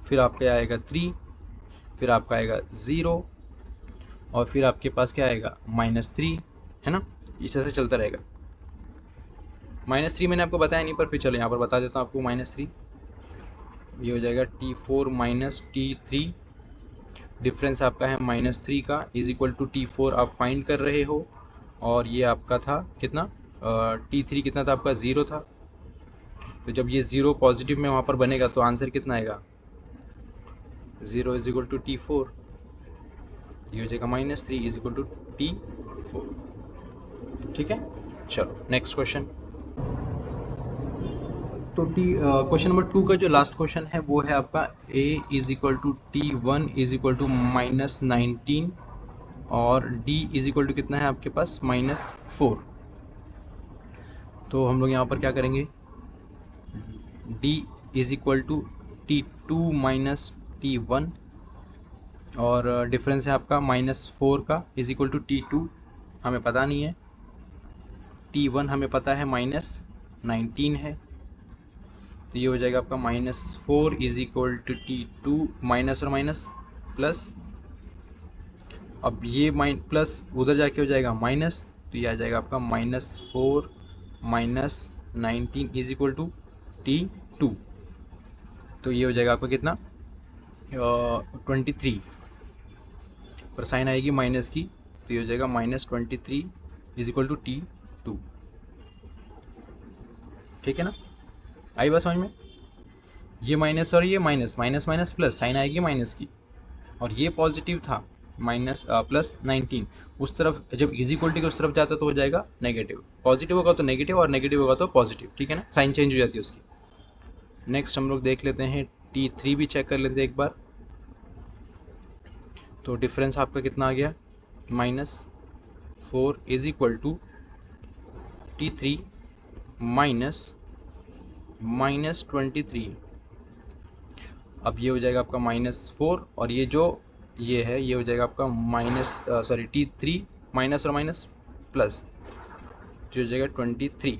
फिर आपका आएगा 3, फिर आपका आएगा 0 और फिर आपके पास क्या आएगा -3, है ना। इस तरह से चलता रहेगा। -3 मैंने आपको बताया नहीं, पर फिर चलो यहाँ पर बता देता हूँ आपको -3। ये हो जाएगा T4 माइनस T3, डिफरेंस आपका है -3 का, इज इक्वल टू T4 आप फाइंड कर रहे हो, और ये आपका था कितना T3 कितना था आपका 0 था। तो जब ये 0 पॉजिटिव में वहाँ पर बनेगा तो आंसर कितना आएगा 0 इज इक्वल टू T4। ये हो जाएगा -3 इज इक्वल टू T4। ठीक है, चलो नेक्स्ट क्वेश्चन। तो क्वेश्चन नंबर 2 का जो लास्ट क्वेश्चन है वो है आपका a is equal to T1 is equal to -19 और d इज इक्वल टू कितना है आपके पास -4। तो हम लोग यहाँ पर क्या करेंगे, d is equal to T2 minus T1 और डिफरेंस है आपका -4 का, इज इक्वल टू T2 हमें पता नहीं है, T1 हमें पता है -19 है। तो ये हो जाएगा आपका -4 is equal to T2, minus और माइनस प्लस। अब ये प्लस उधर जाके हो जाएगा माइनस, तो ये आ जाएगा आपका -4 minus 19 is equal to T2। तो ये हो जाएगा आपका कितना 23, पर साइन आएगी माइनस की, तो ये हो जाएगा -23 इज इक्वल टू T2। ठीक है ना, आई बात समझ में। ये माइनस और ये minus, minus minus plus, sign आएगी माइनस की, और ये पॉजिटिव था +19, उस तरफ जब इज इक्वलिटी के उस तरफ जाता तो हो जाएगा नेगेटिव, पॉजिटिव होगा तो नेगेटिव और नेगेटिव होगा तो पॉजिटिव। ठीक है ना, साइन चेंज हो जाती है उसकी। नेक्स्ट हम लोग देख लेते हैं T3 भी चेक कर लेते हैं एक बार। तो डिफरेंस आपका कितना आ गया -4 इज इक्वल टू T3 -23। अब ये हो जाएगा आपका -4 और ये जो ये है ये हो जाएगा आपका T3 माइनस और माइनस प्लस, जो हो जाएगा 23।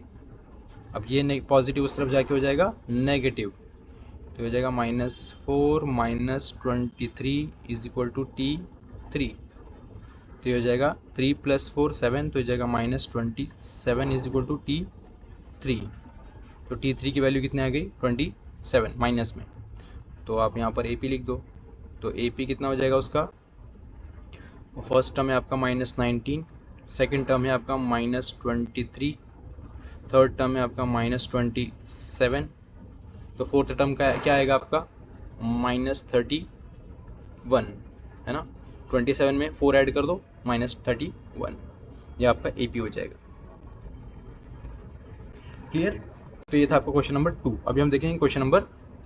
अब ये पॉजिटिव उस तरफ जाके हो जाएगा नेगेटिव, तो हो जाएगा -4 -23 इज इक्वल टू T3। तो ये हो जाएगा 3 + 4 7, तो हो जाएगा -27 इज इक्वल टू T3। तो T3 की वैल्यू कितनी आ गई 27 माइनस में, तो आप यहाँ पर AP लिख दो। तो AP कितना हो जाएगा उसका, फर्स्ट टर्म है आपका -19, सेकंड टर्म है आपका -23, थर्ड टर्म है आपका -27, तो फोर्थ टर्म का क्या आएगा आपका -31, है ना। 27 में 4 ऐड कर दो -31, ये आपका AP हो जाएगा। क्लियर। तो ये था आपका क्वेश्चन नंबर 2। अभी हम देखेंगे क्वेश्चन नंबर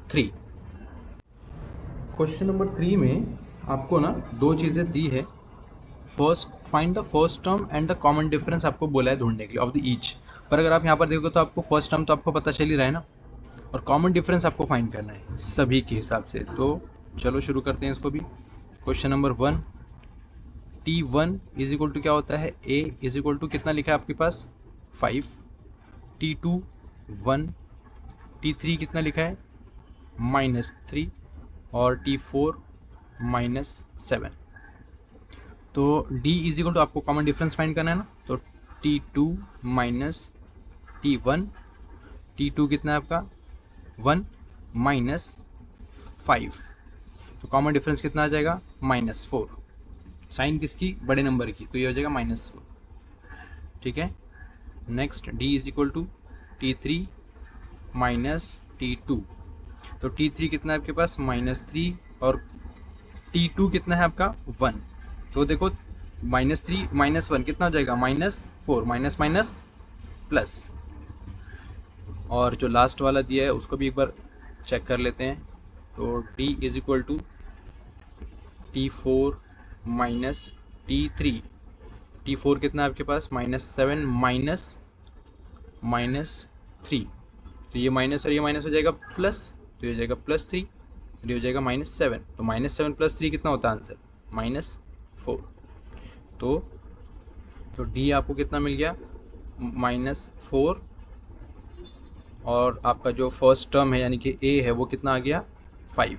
3। क्वेश्चन नंबर 3 में आपको ना दो चीज़ें दी है, first find the first term and the common difference आपको बोला है ढूंढने के लिए ऑफ द ईच। पर अगर आप यहाँ पर देखोगे तो आपको फर्स्ट टर्म तो आपको पता चल ही रहा है ना, और कॉमन डिफरेंस आपको फाइंड करना है सभी के हिसाब से। तो चलो शुरू करते हैं इसको भी। Question number 1, T1 is equal to क्या होता है, A इज इक्वल टू कितना लिखा है आपके पास 5, T2 1, T3 कितना लिखा है -3 और T4 -7। तो D इज इक्वल टू आपको कॉमन डिफरेंस फाइंड करना है ना, तो T2 माइनस T1, T2 कितना है आपका 1 -5, तो कॉमन डिफरेंस कितना आ जाएगा -4, साइन किसकी बड़े नंबर की, तो ये हो जाएगा -4। ठीक है, next D is equal to T3 minus T2, तो T3 कितना है आपके पास -3 और T2 कितना है आपका 1, तो देखो -3 -1 कितना हो जाएगा -4, माइनस माइनस प्लस, और जो लास्ट वाला दिया है उसको भी एक बार चेक कर लेते हैं। तो d is equal to T4 minus T3। T4 कितना है आपके पास -7 माइनस 3, तो ये माइनस और ये माइनस हो जाएगा प्लस, तो ये हो जाएगा +3, ये हो जाएगा -7। तो -7 + 3 कितना होता है आंसर -4। तो D आपको कितना मिल गया -4, और आपका जो फर्स्ट टर्म है यानी कि A है वो कितना आ गया 5।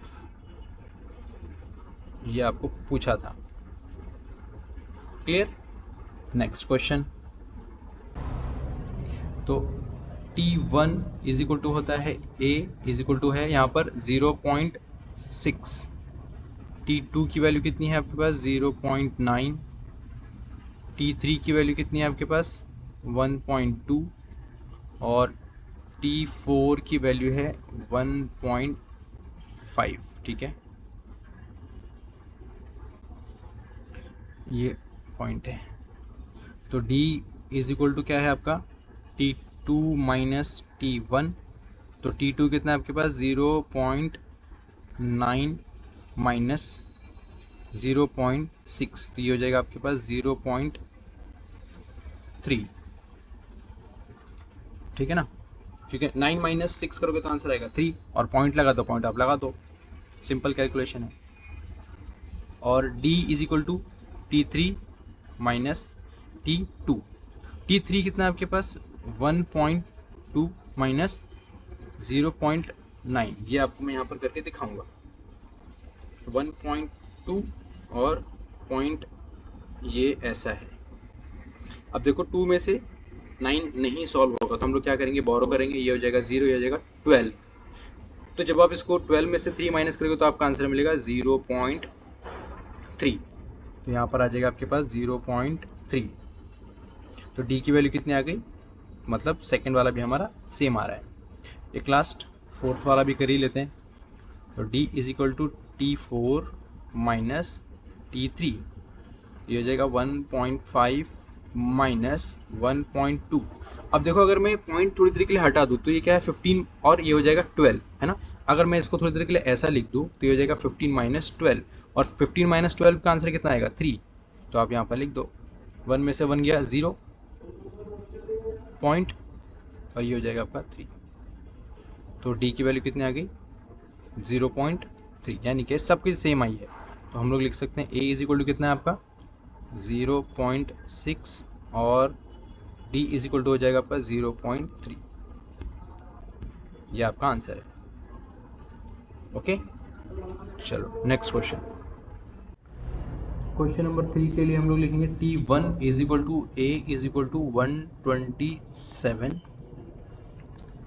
ये आपको पूछा था। क्लियर? Next question. तो T1 इज इक्वल टू होता है A इज इक्वल टू है यहाँ पर 0.6। T2 की वैल्यू कितनी है आपके पास 0.9। T3 की वैल्यू कितनी है आपके पास 1.2, और T4 की वैल्यू है 1.5। ठीक है, ये पॉइंट है। तो D इज इक्वल टू क्या है आपका T2 माइनस T1। तो T2 कितना है आपके पास 0.9 माइनस 0.6, तो ये हो जाएगा आपके पास 0.3। ठीक है ना, क्योंकि 9 माइनस 6 करोगे तो आंसर आएगा 3, और पॉइंट लगा दो, पॉइंट आप लगा दो, सिंपल कैलकुलेशन है। और D is equal to T3 minus T2। T3 कितना है आपके पास 1.2 माइनस 0.9, ये आपको मैं यहाँ पर करके दिखाऊंगा। 1.2 और पॉइंट ये ऐसा है। अब देखो 2 में से 9 नहीं सॉल्व होगा तो हम लोग क्या करेंगे, बोरो करेंगे, ये हो जाएगा 0, ये हो जाएगा 12। तो जब आप इसको 12 में से 3 माइनस करोगे तो आपका आंसर मिलेगा 0.3। तो यहाँ पर आ जाएगा आपके पास 0.3। तो D की वैल्यू कितनी आ गई, मतलब सेकंड वाला भी हमारा सेम आ रहा है। एक लास्ट फोर्थ वाला भी कर ही लेते हैं। तो D is equal to T4 minus T3, ये हो जाएगा 1.5 माइनस 1.2। अब देखो अगर मैं पॉइंट थोड़ी देर के लिए हटा दूँ तो ये क्या है 15, और ये हो जाएगा 12, है ना। अगर मैं इसको थोड़ी देर के लिए ऐसा लिख दूँ तो ये हो जाएगा 15 माइनस 12, और 15 माइनस 12 का आंसर कितना आएगा 3। तो आप यहाँ पर लिख दो, 1 में से 1 गया 0 पॉइंट, और ये हो जाएगा आपका 3। तो D की वैल्यू कितनी आ गई 0.3, यानी कि सब कुछ सेम आई है। तो हम लोग लिख सकते हैं A इज इक्वल टू कितना है आपका 0.6, और D इज इक्वल टू हो जाएगा आपका 0.3। ये आपका आंसर है। ओके, चलो नेक्स्ट क्वेश्चन। क्वेश्चन नंबर 3 के लिए हम लोग लिखेंगे T1 is equal to A is equal to 127।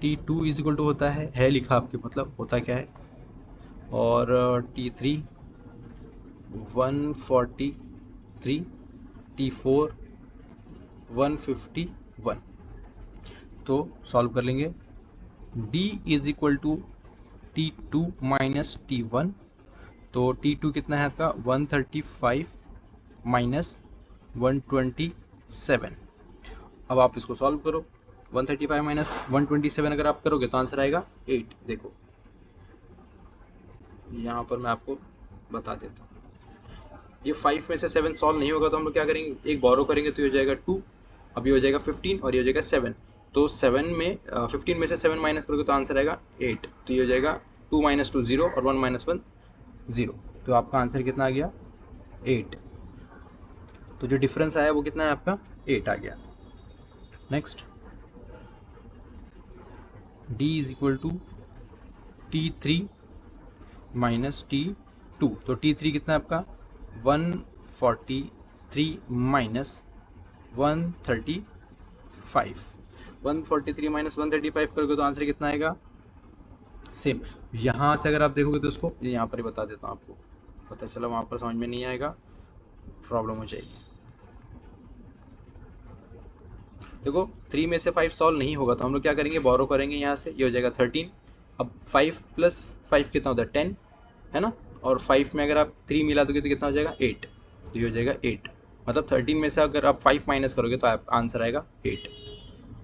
T2 is equal to होता है लिखा आपके, मतलब होता क्या है, और T3 143, T4 151। तो सॉल्व कर लेंगे। D is equal to T2 minus T1। तो T2 कितना है आपका 135 माइनस 127। अब आप इसको सॉल्व करो। 135 माइनस 127 अगर आप करोगे तो आंसर आएगा 8। देखो यहाँ पर मैं आपको बता देता हूँ, ये 5 में से 7 सॉल्व नहीं होगा तो हम लोग क्या करेंगे, एक बोरो करेंगे, तो ये हो जाएगा 2, अब ये हो जाएगा 15, और ये हो जाएगा 7। तो 7 में 15 में से 7 माइनस करोगे तो आंसर आएगा 8। तो ये हो जाएगा 2 माइनस 2 0, और 1 माइनस 1 0। तो आपका आंसर कितना आ गया 8। तो जो डिफरेंस आया वो कितना है आपका 8 आ गया। Next, D is equal to T3 minus T2। तो T3 कितना है आपका 143 माइनस 135। 143 माइनस 135 करोगे तो आंसर कितना आएगा सेम। यहाँ से अगर आप देखोगे तो इसको यहाँ पर ही बता देता हूँ, आपको पता चला, वहाँ पर समझ में नहीं आएगा, प्रॉब्लम हो जाएगी। देखो 3 में से 5 सॉल्व नहीं होगा तो हम लोग क्या करेंगे, बोरो करेंगे यहाँ से, ये हो जाएगा 13। अब 5 प्लस 5 कितना होता है 10, है ना, और 5 में अगर आप 3 मिला दोगे तो कितना हो जाएगा 8। तो ये हो जाएगा 8, मतलब 13 में से अगर आप 5 माइनस करोगे तो आप आंसर आएगा 8।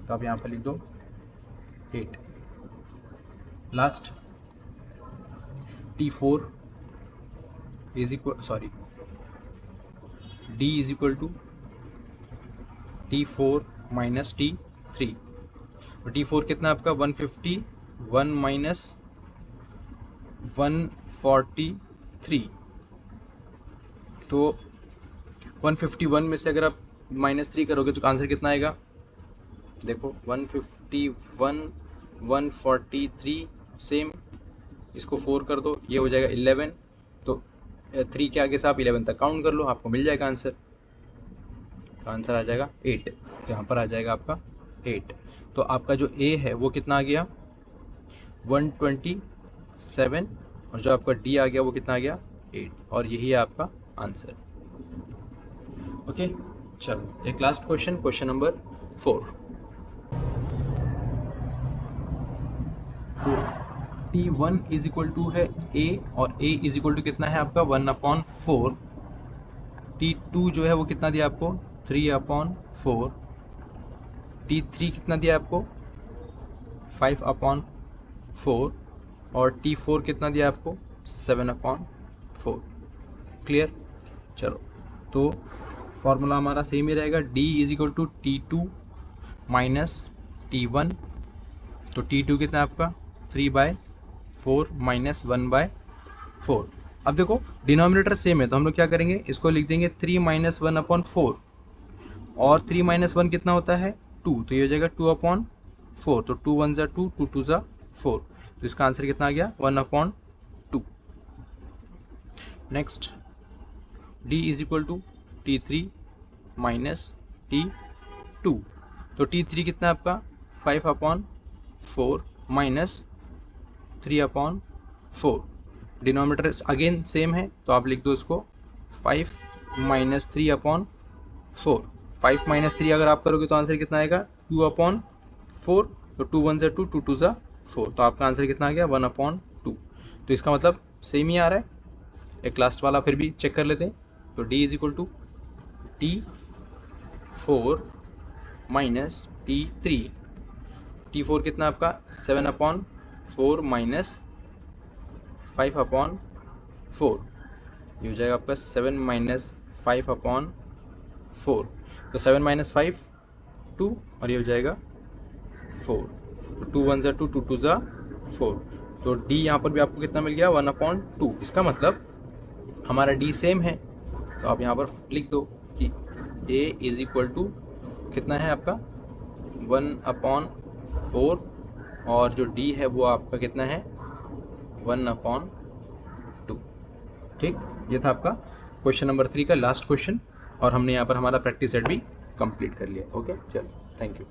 तो आप यहाँ पर लिख दो 8। Last T4 is equal D is equal to T4 minus T3। T4 कितना आपका 151 माइनस 143, तो 151 में से अगर आप -3 करोगे तो आंसर कितना आएगा? देखो 151 143 सेम, इसको 4 कर दो, ये हो जाएगा 11, तो 3 के आगे से आप 11 तक काउंट कर लो, आपको मिल जाएगा आंसर। तो आंसर आ जाएगा 8, यहाँ पर आ जाएगा आपका 8। तो आपका जो A है वो कितना आ गया 127, और जो आपका D आ गया वो कितना आ गया 8, और यही है आपका आंसर। ओके, चलो एक last question, question number 4। T1 is equal to है A, और A इज इक्वल टू कितना है आपका 1/4। T2 जो है वो कितना दिया आपको 3/4। T3 कितना दिया आपको 5/4, और T4 कितना दिया आपको 7/4। क्लियर? चलो, तो फॉर्मूला हमारा सेम ही रहेगा, D is equal to T2 minus T1। तो T2 कितना है आपका 3/4 माइनस 1/4। अब देखो डिनोमिनेटर सेम है, तो हम लोग क्या करेंगे, इसको लिख देंगे 3 माइनस 1/4, और 3 माइनस 1 कितना होता है 2, तो ये हो जाएगा 2/4। तो 2 1 ज़ा 2, 2 2 ज़ा 4, तो इसका आंसर कितना आ गया 1/2। Next D is equal to T3 minus T2। तो T3 कितना है आपका 5/4 माइनस 3/4। डिनोमिनेटर अगेन सेम है, तो आप लिख दो इसको 5 माइनस 3/4। 5 माइनस 3 अगर आप करोगे तो आंसर कितना आएगा 2/4। तो 2 1 ज़ा 2, 2 2 ज़ा 4, तो आपका आंसर कितना आ गया 1/2। तो इसका मतलब सेम ही आ रहा है। एक लास्ट वाला फिर भी चेक कर लेते हैं। तो D is equal to T4 minus T3। T4 कितना आपका 7/4 माइनस 5/4, ये हो जाएगा आपका 7 माइनस 5/4। तो 7 माइनस 5 2, और ये हो जाएगा 4। तो 2 1 ज़ा 2, 2 2 ज़ा 4। तो D यहाँ पर भी आपको कितना मिल गया 1/2। इसका मतलब हमारा D सेम है, तो आप यहाँ पर लिख दो कि A इज इक्वल टू कितना है आपका 1/4, और जो D है वो आपका कितना है 1/2। ठीक, ये था आपका क्वेश्चन नंबर 3 का लास्ट क्वेश्चन, और हमने यहाँ पर हमारा प्रैक्टिस सेट भी कंप्लीट कर लिया। ओके, चलो, थैंक यू।